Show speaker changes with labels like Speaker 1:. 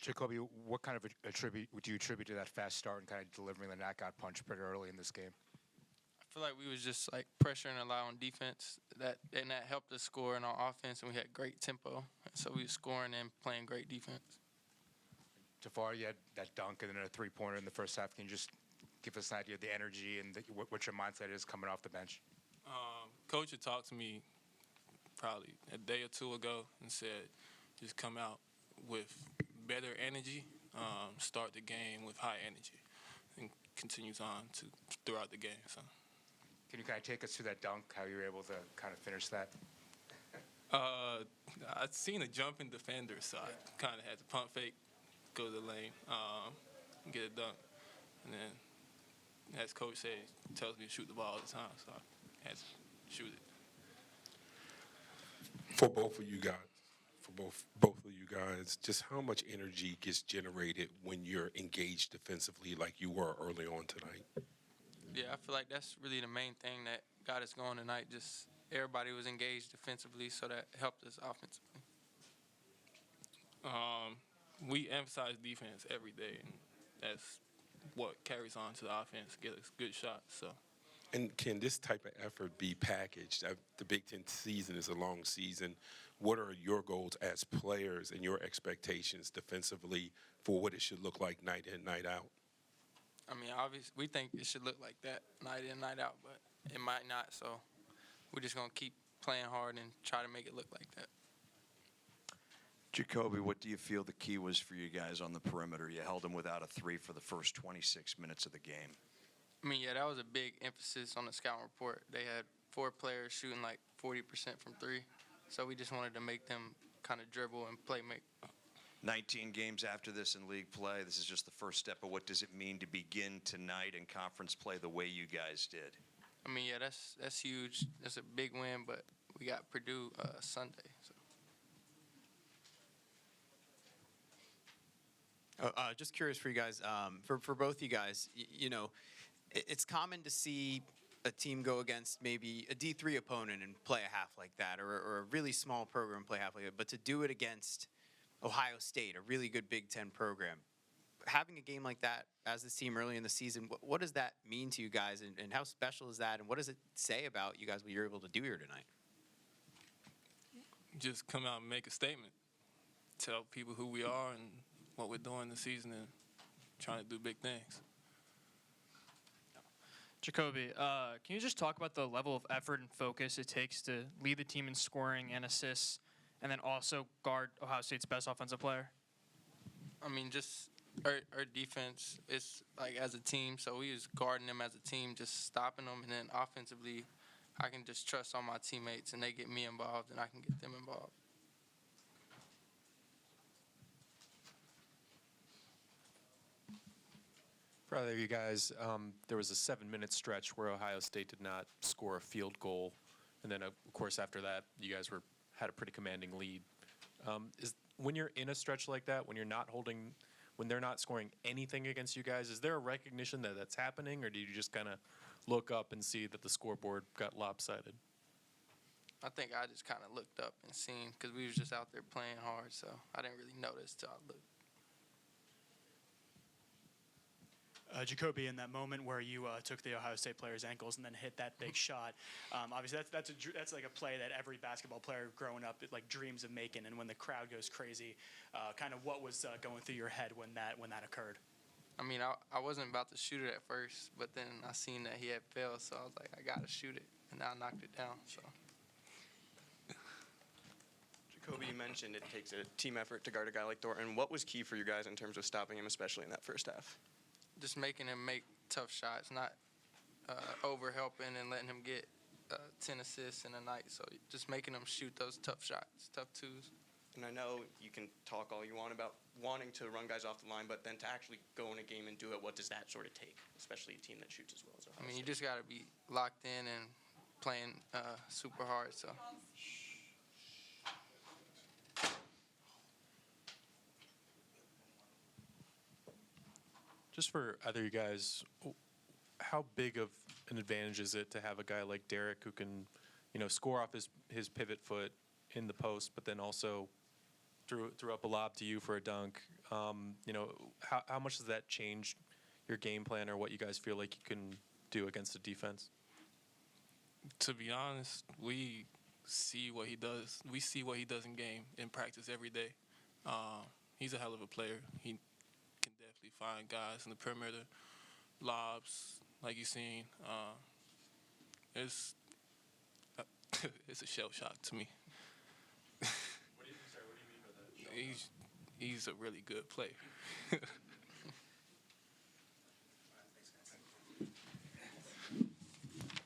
Speaker 1: Ja'Kobi, what kind of would you attribute to that fast start and kind of delivering the knockout punch pretty early in this game?
Speaker 2: I feel like we was just like pressuring a lot on defense, and that helped us score in our offense, and we had great tempo. So we were scoring and playing great defense.
Speaker 1: Tafara, you had that dunk and then a three-pointer in the first half. Can you just give us an idea of the energy and what your mindset is coming off the bench?
Speaker 3: Coach had talked to me probably a day or two ago and said, just come out with better energy, start the game with high energy, and continues on throughout the game. So.
Speaker 1: Can you kind of take us through that dunk, how you were able to kind of finish that?
Speaker 3: I'd seen a jumping defender, so I kind of had to pump fake, go to the lane, get a dunk. And then, as Coach said, he tells me to shoot the ball all the time, so I had to shoot it.
Speaker 4: For both of you guys, just how much energy gets generated when you're engaged defensively like you were early on tonight?
Speaker 2: Yeah, I feel like that's really the main thing that got us going tonight. Just everybody was engaged defensively, so that helped us offensively.
Speaker 3: We emphasize defense every day, and that's what carries on to the offense, get us good shots. So.
Speaker 4: And can this type of effort be packaged? The Big Ten season is a long season. What are your goals as players and your expectations defensively for what it should look like night in, night out?
Speaker 2: I mean, obviously, we think it should look like that night in, night out, but it might not. So we're just going to keep playing hard and try to make it look like that.
Speaker 5: Ja'Kobi, what do you feel the key was for you guys on the perimeter? You held them without a three for the first 26 minutes of the game.
Speaker 2: I mean, yeah, that was a big emphasis on the scouting report. They had 4 players shooting like 40% from three, so we just wanted to make them kind of dribble and play make.
Speaker 5: 19 games after this in league play, this is just the first step of what does it mean to begin tonight in conference play the way you guys did?
Speaker 2: I mean, yeah, that's huge. That's a big win, but we got Purdue Sunday. So.
Speaker 6: Just curious for you guys, for both you guys, it's common to see a team go against maybe a D3 opponent and play a half like that, or a really small program play half like that, but to do it against Ohio State, a really good Big Ten program, having a game like that as this team early in the season, what does that mean to you guys, and how special is that, and what does it say about you guys, what you're able to do here tonight?
Speaker 3: Just come out and make a statement, tell people who we are and what we're doing this season and trying to do big things.
Speaker 7: Ja'Kobi, can you just talk about the level of effort and focus it takes to lead the team in scoring and assists, and then also guard Ohio State's best offensive player?
Speaker 2: I mean, just our defense is like as a team, so we was guarding them as a team, just stopping them, and then offensively, I can just trust all my teammates, and they get me involved, and I can get them involved.
Speaker 8: For either of you guys, there was a 7-minute stretch where Ohio State did not score a field goal, and then of course after that, you guys had a pretty commanding lead. When you're in a stretch like that, when they're not scoring anything against you guys, is there a recognition that that's happening, or do you just kind of look up and see that the scoreboard got lopsided?
Speaker 2: I think I just kind of looked up and seen, because we was just out there playing hard, so I didn't really notice till I looked.
Speaker 9: Ja'Kobi, in that moment where you took the Ohio State player's ankles and then hit that big shot, obviously that's like a play that every basketball player growing up dreams of making. And when the crowd goes crazy, kind of what was going through your head when that occurred?
Speaker 2: I mean, I wasn't about to shoot it at first, but then I seen that he had failed, so I was like, I gotta shoot it, and I knocked it down. So.
Speaker 10: Ja'Kobi, you mentioned it takes a team effort to guard a guy like Thornton. What was key for you guys in terms of stopping him, especially in that first half?
Speaker 2: Just making him make tough shots, not over-helping and letting him get 10 assists in a night. So just making him shoot those tough shots, tough twos.
Speaker 10: And I know you can talk all you want about wanting to run guys off the line, but then to actually go in a game and do it, what does that sort of take, especially a team that shoots as well as Ohio State?
Speaker 2: I mean, you just got to be locked in and playing super hard. So.
Speaker 8: Just for either of you guys, how big of an advantage is it to have a guy like Derek who can, score off his pivot foot in the post, but then also threw up a lob to you for a dunk? How much does that change your game plan or what you guys feel like you can do against the defense?
Speaker 3: To be honest, we see what he does. We see what he does in game, in practice every day. He's a hell of a player. He can definitely find guys in the perimeter, lobs, like you've seen. It's it's a shell shock to me.
Speaker 8: What do you mean by that?
Speaker 3: He's a really good player.